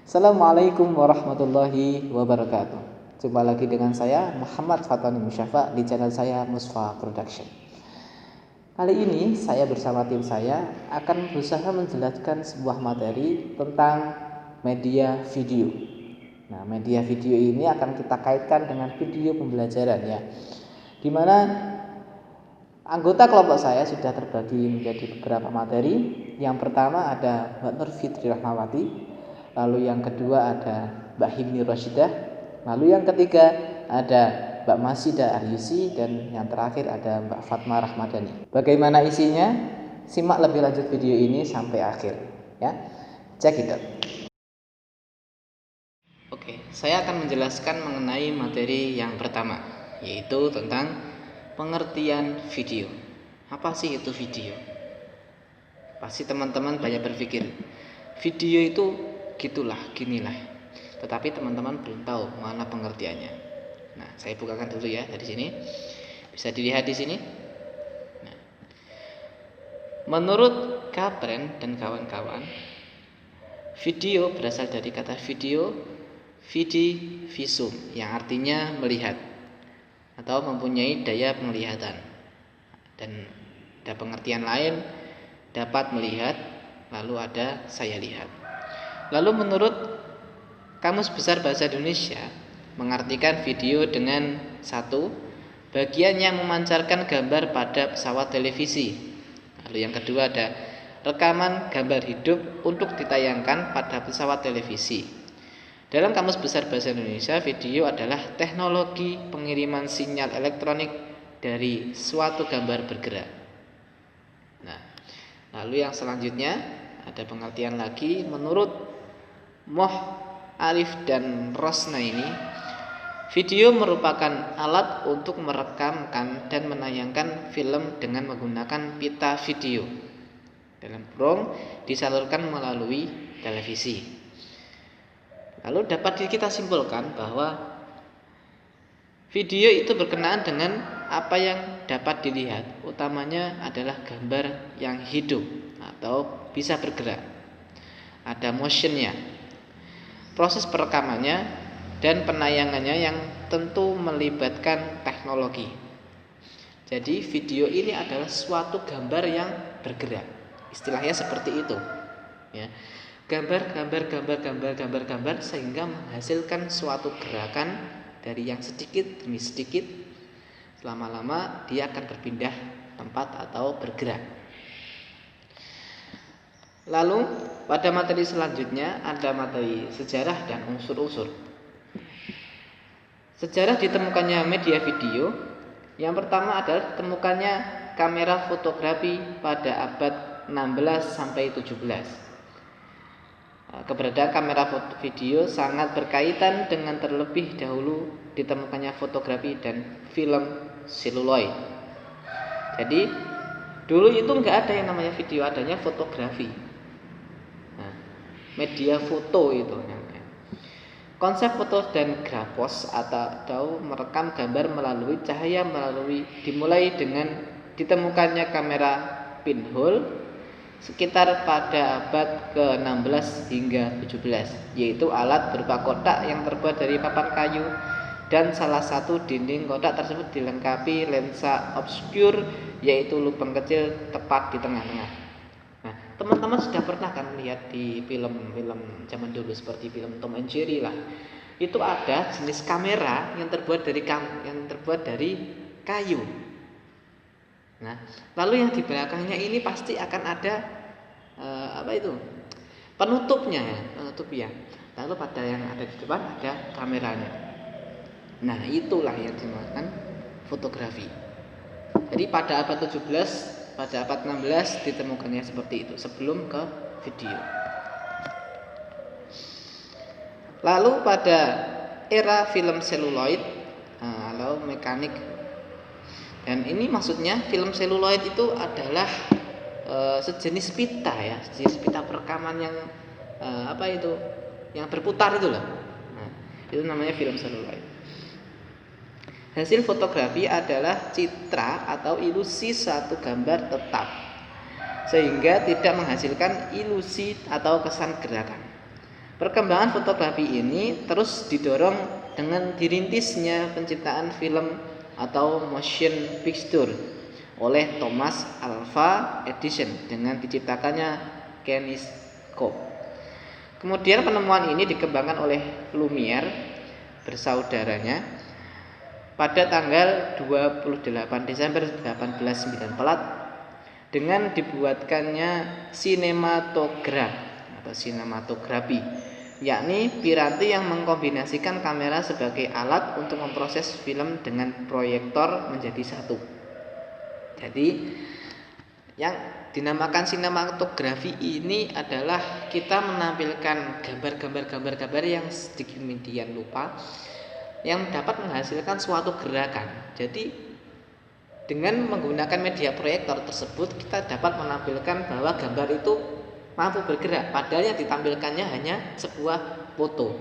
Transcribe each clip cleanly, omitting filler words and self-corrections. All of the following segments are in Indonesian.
Assalamualaikum warahmatullahi wabarakatuh. Jumpa lagi dengan saya Muhammad Fatani Musyafa di channel saya Musfa Production. Kali ini saya bersama tim saya akan berusaha menjelaskan sebuah materi tentang media video. Nah, media video ini akan kita kaitkan dengan video pembelajaran ya. Dimana anggota kelompok saya sudah terbagi menjadi beberapa materi. Yang pertama ada Mbak Nur Fitri Rahmawati, lalu yang kedua ada Mbak Himni Rosyidah, lalu yang ketiga ada Mbak Masida Aryusi, dan yang terakhir ada Mbak Fatma Rahmadani. Bagaimana isinya? Simak lebih lanjut video ini sampai akhir ya. Check it out. Oke, saya akan menjelaskan mengenai materi yang pertama, yaitu tentang pengertian video. Apa sih itu video? Pasti teman-teman banyak berpikir, video itu gitulah, ginilah. Tetapi teman-teman belum tahu mana pengertiannya. Nah, saya bukakan dulu ya dari sini. Bisa dilihat di sini. Nah, menurut Kapren dan kawan-kawan, video berasal dari kata video, vidi, visum, yang artinya melihat atau mempunyai daya penglihatan. Dan ada pengertian lain, dapat melihat, lalu ada saya lihat. Lalu menurut Kamus Besar Bahasa Indonesia, mengartikan video dengan satu, bagian yang memancarkan gambar pada pesawat televisi. Lalu yang kedua ada rekaman gambar hidup untuk ditayangkan pada pesawat televisi. Dalam Kamus Besar Bahasa Indonesia, video adalah teknologi pengiriman sinyal elektronik dari suatu gambar bergerak. Nah, lalu yang selanjutnya ada pengertian lagi menurut Moh, Alif, dan Rosnaini, video merupakan alat untuk merekamkan dan menayangkan film dengan menggunakan pita video, dalam kurung disalurkan melalui televisi. Lalu dapat kita simpulkan bahwa video itu berkenaan dengan apa yang dapat dilihat, utamanya adalah gambar yang hidup atau bisa bergerak, ada motionnya, proses perekamannya dan penayangannya yang tentu melibatkan teknologi. Jadi video ini adalah suatu gambar yang bergerak, istilahnya seperti itu ya. Gambar sehingga menghasilkan suatu gerakan dari yang sedikit demi sedikit. Lama-lama dia akan berpindah tempat atau bergerak. Lalu pada materi selanjutnya ada materi sejarah dan unsur-unsur. Sejarah ditemukannya media video. Yang pertama adalah ditemukannya kamera fotografi pada abad 16 sampai 17. Keberadaan kamera foto video sangat berkaitan dengan terlebih dahulu ditemukannya fotografi dan film seluloid. Jadi dulu itu nggak ada yang namanya video, adanya fotografi. Nah, media foto itu namanya. Konsep foto dan grafos atau merekam gambar melalui cahaya dimulai dengan ditemukannya kamera pinhole sekitar pada abad ke-16 hingga 17, yaitu alat berupa kotak yang terbuat dari papan kayu, dan salah satu dinding kotak tersebut dilengkapi lensa obscure, yaitu lubang kecil tepat di tengah-tengah. Nah, teman-teman sudah pernah kan lihat di film-film zaman dulu seperti film Tom and Jerry lah. Itu ada jenis kamera yang terbuat dari kayu. Nah, lalu yang di belakangnya ini pasti akan ada penutupnya ya. Lalu pada yang ada di depan ada kameranya. Nah, itulah yang dinamakan fotografi. Jadi pada abad 17, pada abad 16 ditemukannya seperti itu sebelum ke video. Lalu pada era film seluloid atau mekanik. Dan ini maksudnya film seluloid itu adalah sejenis pita ya, sejenis pita perekaman yang yang berputar itu loh. Nah, itu namanya film seluloid. Hasil fotografi adalah citra atau ilusi suatu gambar tetap, sehingga tidak menghasilkan ilusi atau kesan gerakan. Perkembangan fotografi ini terus didorong dengan dirintisnya penciptaan film atau motion picture oleh Thomas Alva Edison dengan diciptakannya kineskop. Kemudian penemuan ini dikembangkan oleh Lumiere bersaudaranya pada tanggal 28 Desember 1894 dengan dibuatkannya sinematograf atau sinematografi, yakni piranti yang mengkombinasikan kamera sebagai alat untuk memproses film dengan proyektor menjadi satu. Jadi yang dinamakan sinematografi ini adalah kita menampilkan gambar-gambar yang sedikit kemudian lupa yang dapat menghasilkan suatu gerakan. Jadi dengan menggunakan media proyektor tersebut kita dapat menampilkan bahwa gambar itu mampu bergerak, padahal yang ditampilkannya hanya sebuah foto.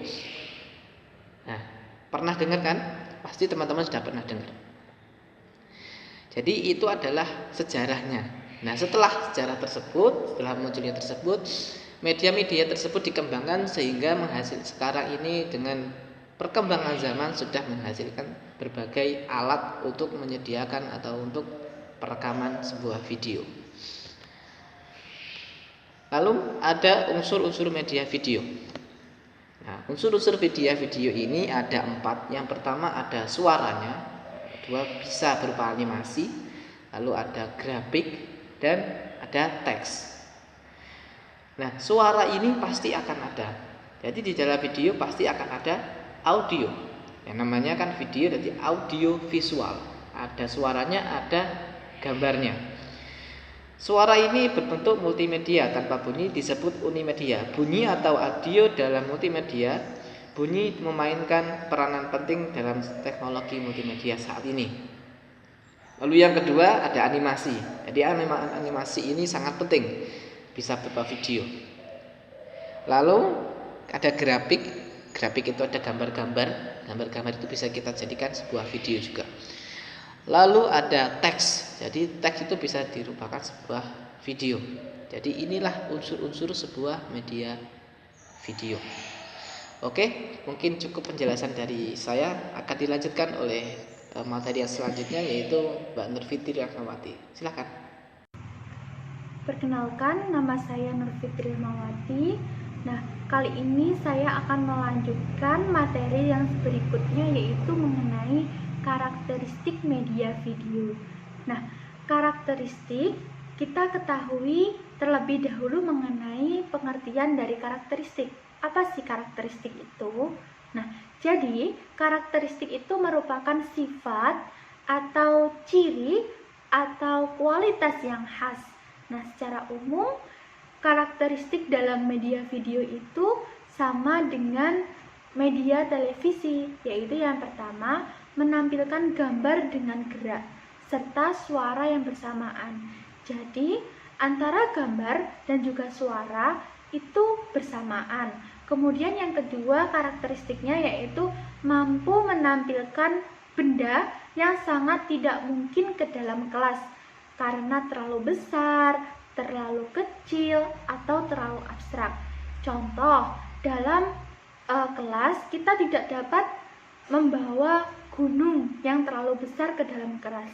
Nah, pernah dengar kan? Pasti teman-teman sudah pernah dengar. Jadi itu adalah sejarahnya. Nah, setelah sejarah tersebut, setelah munculnya tersebut, media-media tersebut dikembangkan sehingga sekarang ini dengan perkembangan zaman sudah menghasilkan berbagai alat untuk menyediakan atau untuk perekaman sebuah video. Lalu ada unsur-unsur media video. Nah, unsur-unsur video ini ada 4. Yang pertama ada suaranya, kedua bisa berupa animasi, lalu ada grafik, dan ada teks. Nah, suara ini pasti akan ada. Jadi di dalam video pasti akan ada audio. Yang namanya kan video, jadi audio visual. Ada suaranya, ada gambarnya. Suara ini berbentuk multimedia tanpa bunyi disebut unimedia. Bunyi atau audio dalam multimedia, bunyi memainkan peranan penting dalam teknologi multimedia saat ini. Lalu yang kedua ada animasi. Jadi animasi ini sangat penting, bisa berupa video. Lalu ada grafik. Grafik itu ada gambar-gambar. Gambar-gambar itu bisa kita jadikan sebuah video juga. Lalu ada teks. Jadi teks itu bisa dirupakan sebuah video. Jadi inilah unsur-unsur sebuah media video. Oke, mungkin cukup penjelasan dari saya. Akan dilanjutkan oleh materi yang selanjutnya, yaitu Mbak Nur Fitri Rahmawati. Silakan. Perkenalkan, nama saya Nur Fitri Rahmawati. Nah, kali ini saya akan melanjutkan materi yang berikutnya, yaitu mengenai karakteristik media video. Nah, karakteristik kita ketahui terlebih dahulu mengenai pengertian dari karakteristik. Apa sih karakteristik itu? Nah, jadi karakteristik itu merupakan sifat atau ciri atau kualitas yang khas. Nah, secara umum karakteristik dalam media video itu sama dengan media televisi, yaitu yang pertama menampilkan gambar dengan gerak serta suara yang bersamaan. Jadi antara gambar dan juga suara itu bersamaan. Kemudian yang kedua karakteristiknya yaitu mampu menampilkan benda yang sangat tidak mungkin ke dalam kelas karena terlalu besar, terlalu kecil, atau terlalu abstrak. Contoh, dalam kelas kita tidak dapat membawa gunung yang terlalu besar ke dalam kelas.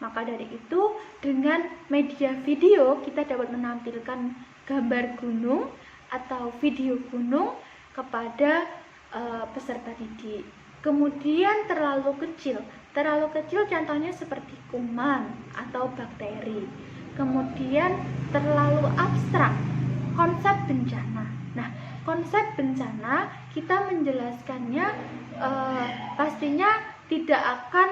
Maka dari itu, dengan media video kita dapat menampilkan gambar gunung atau video gunung kepada peserta didik. Kemudian terlalu kecil contohnya seperti kuman atau bakteri. Kemudian terlalu abstrak, konsep bencana. Nah, konsep bencana kita menjelaskannya pastinya tidak akan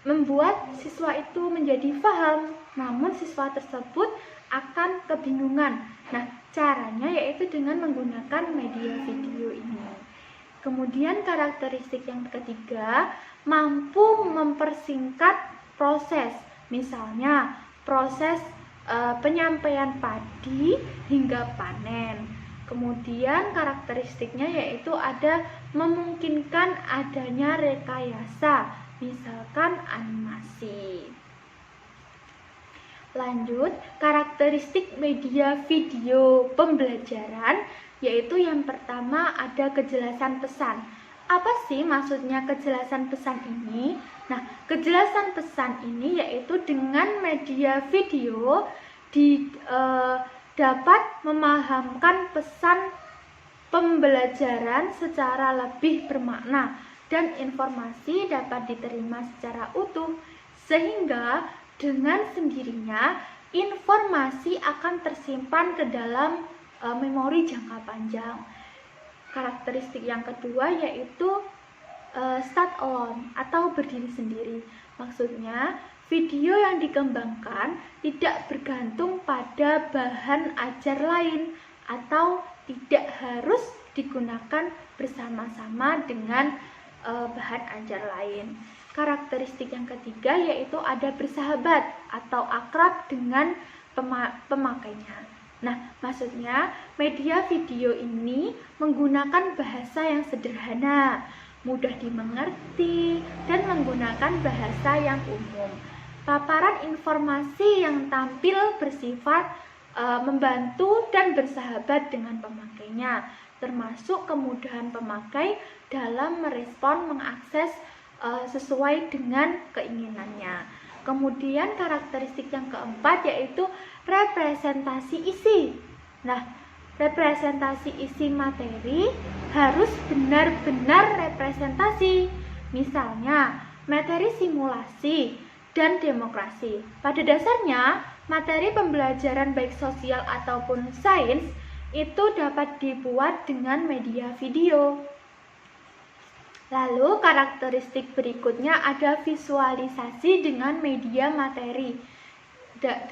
membuat siswa itu menjadi paham, namun siswa tersebut akan kebingungan. Nah, caranya yaitu dengan menggunakan media video ini. Kemudian karakteristik yang ketiga, mampu mempersingkat proses. Misalnya, proses penyampaian padi hingga panen. Kemudian karakteristiknya yaitu ada memungkinkan adanya rekayasa, misalkan animasi. Lanjut, karakteristik media video pembelajaran, yaitu yang pertama ada kejelasan pesan. Apa sih maksudnya kejelasan pesan ini? Nah, kejelasan pesan ini yaitu dengan media video dapat memahamkan pesan pembelajaran secara lebih bermakna dan informasi dapat diterima secara utuh, sehingga dengan sendirinya informasi akan tersimpan ke dalam memori jangka panjang. Karakteristik yang kedua yaitu stand alone atau berdiri sendiri. Maksudnya, video yang dikembangkan tidak bergantung pada bahan ajar lain atau tidak harus digunakan bersama-sama dengan bahan ajar lain. Karakteristik yang ketiga yaitu ada bersahabat atau akrab dengan pemakainya. Nah, maksudnya media video ini menggunakan bahasa yang sederhana, mudah dimengerti, dan menggunakan bahasa yang umum. Paparan informasi yang tampil bersifat membantu dan bersahabat dengan pemakainya, termasuk kemudahan pemakai dalam merespon mengakses sesuai dengan keinginannya. Kemudian karakteristik yang keempat yaitu representasi isi. Nah, representasi isi materi harus benar-benar representasi. Misalnya, materi simulasi dan demokrasi. Pada dasarnya, materi pembelajaran baik sosial ataupun sains itu dapat dibuat dengan media video. Lalu karakteristik berikutnya ada visualisasi dengan media materi.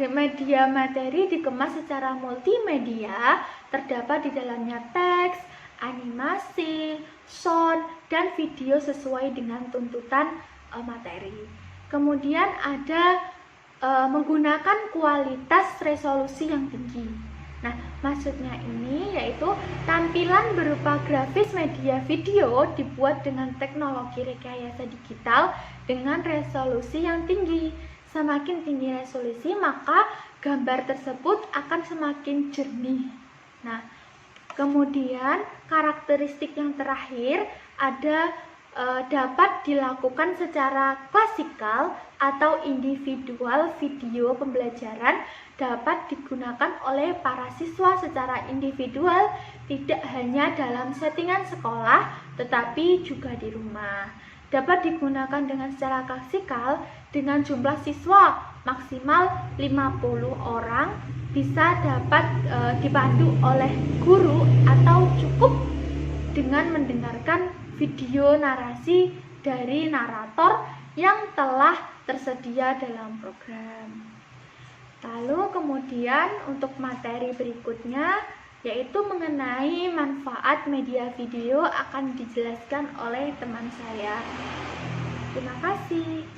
Media materi dikemas secara multimedia, terdapat di dalamnya teks, animasi, sound, dan video sesuai dengan tuntutan materi. Kemudian ada menggunakan kualitas resolusi yang tinggi. Nah, maksudnya ini yaitu tampilan berupa grafis media video dibuat dengan teknologi rekayasa digital dengan resolusi yang tinggi. Semakin tinggi resolusi, maka gambar tersebut akan semakin jernih. Nah, kemudian karakteristik yang terakhir ada dapat dilakukan secara klasikal atau individual. Video pembelajaran dapat digunakan oleh para siswa secara individual, tidak hanya dalam settingan sekolah, tetapi juga di rumah. Dapat digunakan dengan secara klasikal dengan jumlah siswa maksimal 50 orang, bisa dapat dipandu oleh guru atau cukup dengan mendengarkan video narasi dari narator yang telah tersedia dalam program. Lalu kemudian untuk materi berikutnya yaitu mengenai manfaat media video akan dijelaskan oleh teman saya. Terima kasih.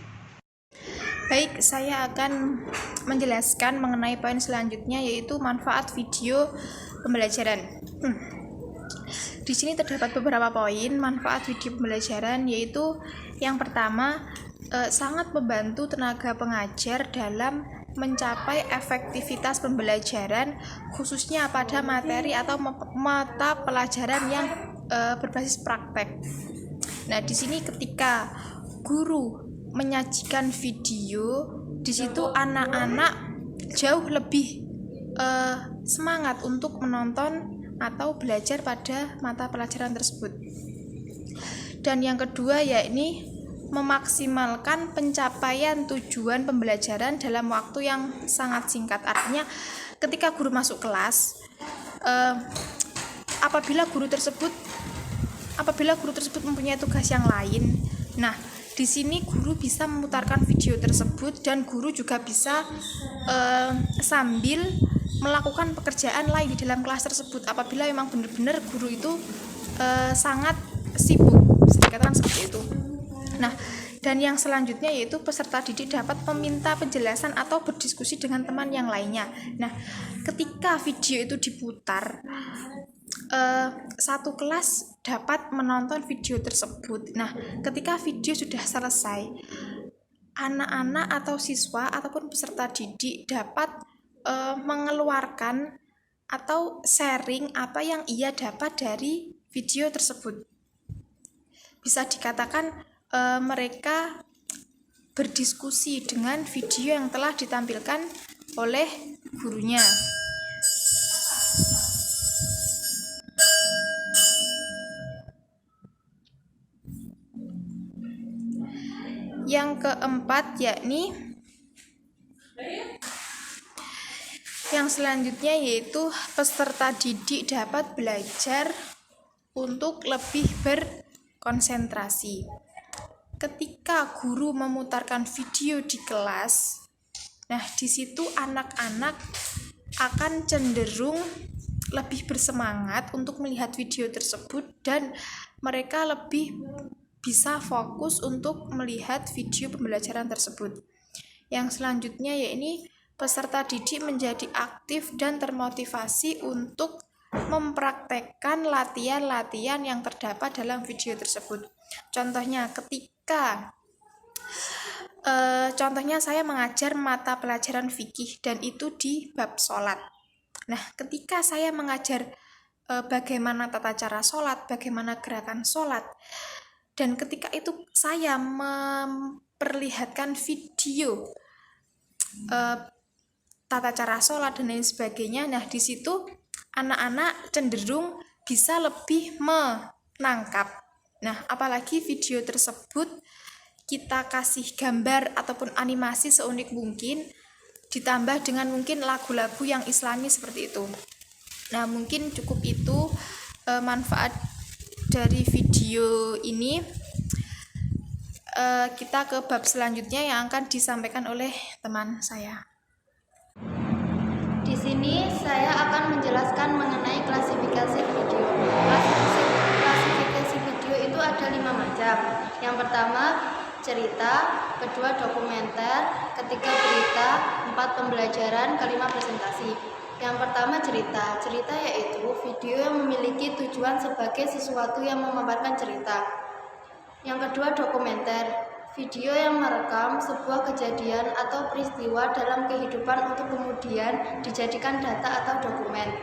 Baik, saya akan menjelaskan mengenai poin selanjutnya yaitu manfaat video pembelajaran. Di sini terdapat beberapa poin manfaat video pembelajaran, yaitu yang pertama sangat membantu tenaga pengajar dalam mencapai efektivitas pembelajaran khususnya pada materi atau mata pelajaran yang berbasis praktek. Nah, di sini ketika guru menyajikan video, di situ anak-anak jauh lebih semangat untuk menonton atau belajar pada mata pelajaran tersebut. Dan yang kedua yakni memaksimalkan pencapaian tujuan pembelajaran dalam waktu yang sangat singkat. Artinya ketika guru masuk kelas, apabila guru tersebut mempunyai tugas yang lain, nah di sini guru bisa memutarkan video tersebut dan guru juga bisa sambil melakukan pekerjaan lain di dalam kelas tersebut apabila memang benar-benar guru itu sangat sibuk, bisa dikatakan seperti itu. Nah, dan yang selanjutnya yaitu peserta didik dapat meminta penjelasan atau berdiskusi dengan teman yang lainnya. Nah, ketika video itu diputar, satu kelas dapat menonton video tersebut. Nah, ketika video sudah selesai, anak-anak atau siswa ataupun peserta didik dapat mengeluarkan atau sharing apa yang ia dapat dari video tersebut. Bisa dikatakan mereka berdiskusi dengan video yang telah ditampilkan oleh gurunya. Yang keempat yakni yang selanjutnya yaitu peserta didik dapat belajar untuk lebih berkonsentrasi. Ketika guru memutarkan video di kelas, nah di situ anak-anak akan cenderung lebih bersemangat untuk melihat video tersebut dan mereka lebih bisa fokus untuk melihat video pembelajaran tersebut. Yang selanjutnya yakni peserta didik menjadi aktif dan termotivasi untuk mempraktekkan latihan-latihan yang terdapat dalam video tersebut. Contohnya contohnya saya mengajar mata pelajaran fikih dan itu di bab sholat. Nah, ketika saya mengajar bagaimana tata cara sholat, bagaimana gerakan sholat, dan ketika itu saya memperlihatkan video tata cara sholat dan lain sebagainya. Nah, di situ anak-anak cenderung bisa lebih menangkap. Nah, apalagi video tersebut kita kasih gambar ataupun animasi seunik mungkin, ditambah dengan mungkin lagu-lagu yang islami seperti itu. Nah, mungkin cukup itu manfaat dari video ini. Kita ke bab selanjutnya yang akan disampaikan oleh teman saya. Di sini saya akan menjelaskan mengenai klasifikasi video. Klasifikasi video itu ada 5 macam. Yang pertama cerita, kedua dokumenter, ketiga berita, 4 pembelajaran, kelima presentasi. Yang pertama cerita. Cerita yaitu video yang memiliki tujuan sebagai sesuatu yang memaparkan cerita. Yang kedua dokumenter. Video yang merekam sebuah kejadian atau peristiwa dalam kehidupan untuk kemudian dijadikan data atau dokumen.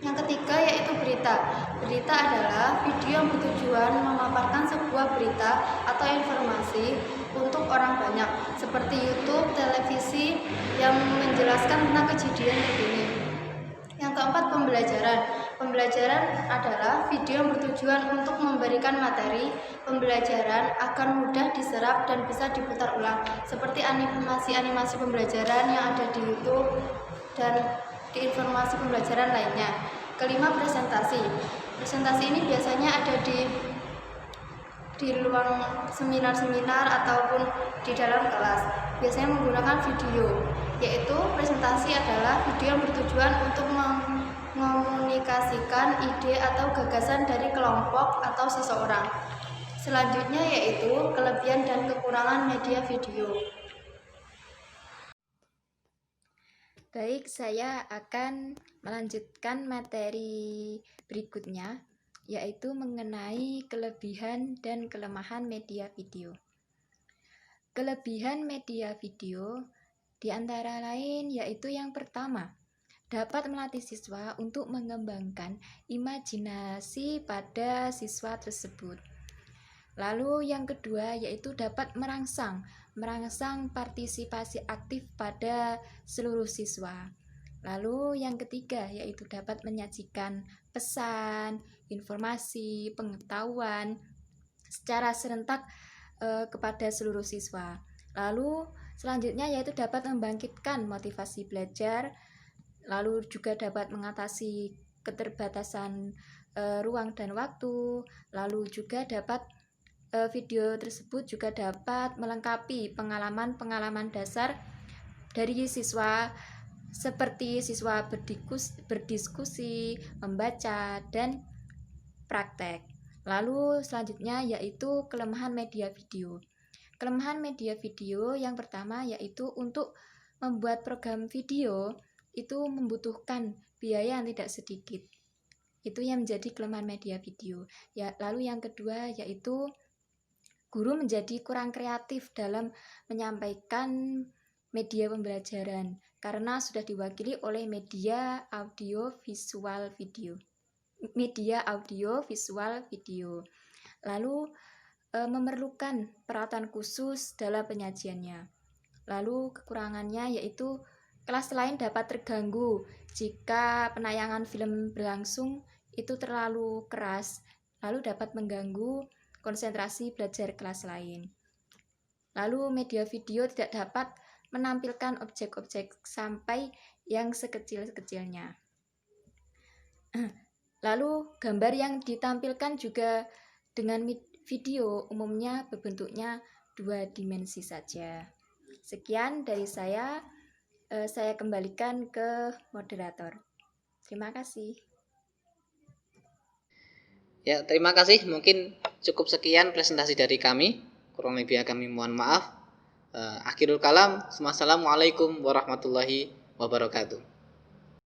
Yang ketiga yaitu berita. Berita adalah video yang bertujuan memaparkan sebuah berita atau informasi untuk orang banyak, seperti YouTube, televisi yang menjelaskan tentang kejadian terkini. Yang keempat pembelajaran. Pembelajaran adalah video yang bertujuan untuk memberikan materi pembelajaran agar mudah diserap dan bisa diputar ulang, seperti animasi-animasi pembelajaran yang ada di YouTube dan di informasi pembelajaran lainnya. Kelima presentasi. Presentasi ini biasanya ada di ruang seminar-seminar ataupun di dalam kelas. Biasanya menggunakan video, yaitu presentasi adalah video yang bertujuan untuk mengomunikasikan ide atau gagasan dari kelompok atau seseorang. Selanjutnya yaitu kelebihan dan kekurangan media video. Baik, saya akan melanjutkan materi berikutnya, yaitu mengenai kelebihan dan kelemahan media video. Kelebihan media video diantara lain yaitu yang pertama, dapat melatih siswa untuk mengembangkan imajinasi pada siswa tersebut. Lalu yang kedua yaitu dapat merangsang partisipasi aktif pada seluruh siswa. Lalu yang ketiga yaitu dapat menyajikan pesan, informasi, pengetahuan secara serentak kepada seluruh siswa. Lalu selanjutnya yaitu dapat membangkitkan motivasi belajar, lalu juga dapat mengatasi keterbatasan ruang dan waktu, lalu juga dapat video tersebut juga dapat melengkapi pengalaman-pengalaman dasar dari siswa, seperti siswa berdiskusi, membaca, dan praktek. Lalu selanjutnya yaitu kelemahan media video. Kelemahan media video yang pertama yaitu untuk membuat program video itu membutuhkan biaya yang tidak sedikit. Itu yang menjadi kelemahan media video. Ya, lalu yang kedua yaitu guru menjadi kurang kreatif dalam menyampaikan media pembelajaran karena sudah diwakili oleh media audio visual video. Lalu memerlukan peralatan khusus dalam penyajiannya. Lalu kekurangannya yaitu kelas lain dapat terganggu jika penayangan film berlangsung itu terlalu keras, lalu dapat mengganggu konsentrasi belajar kelas lain. Lalu media video tidak dapat menampilkan objek-objek sampai yang sekecil-kecilnya. Lalu gambar yang ditampilkan juga dengan video umumnya berbentuknya 2 dimensi saja. Sekian dari saya kembalikan ke moderator. Terima kasih. Ya, terima kasih. Mungkin cukup sekian presentasi dari kami. Kurang lebih kami mohon maaf. Akhirul kalam. Wassalamualaikum warahmatullahi wabarakatuh.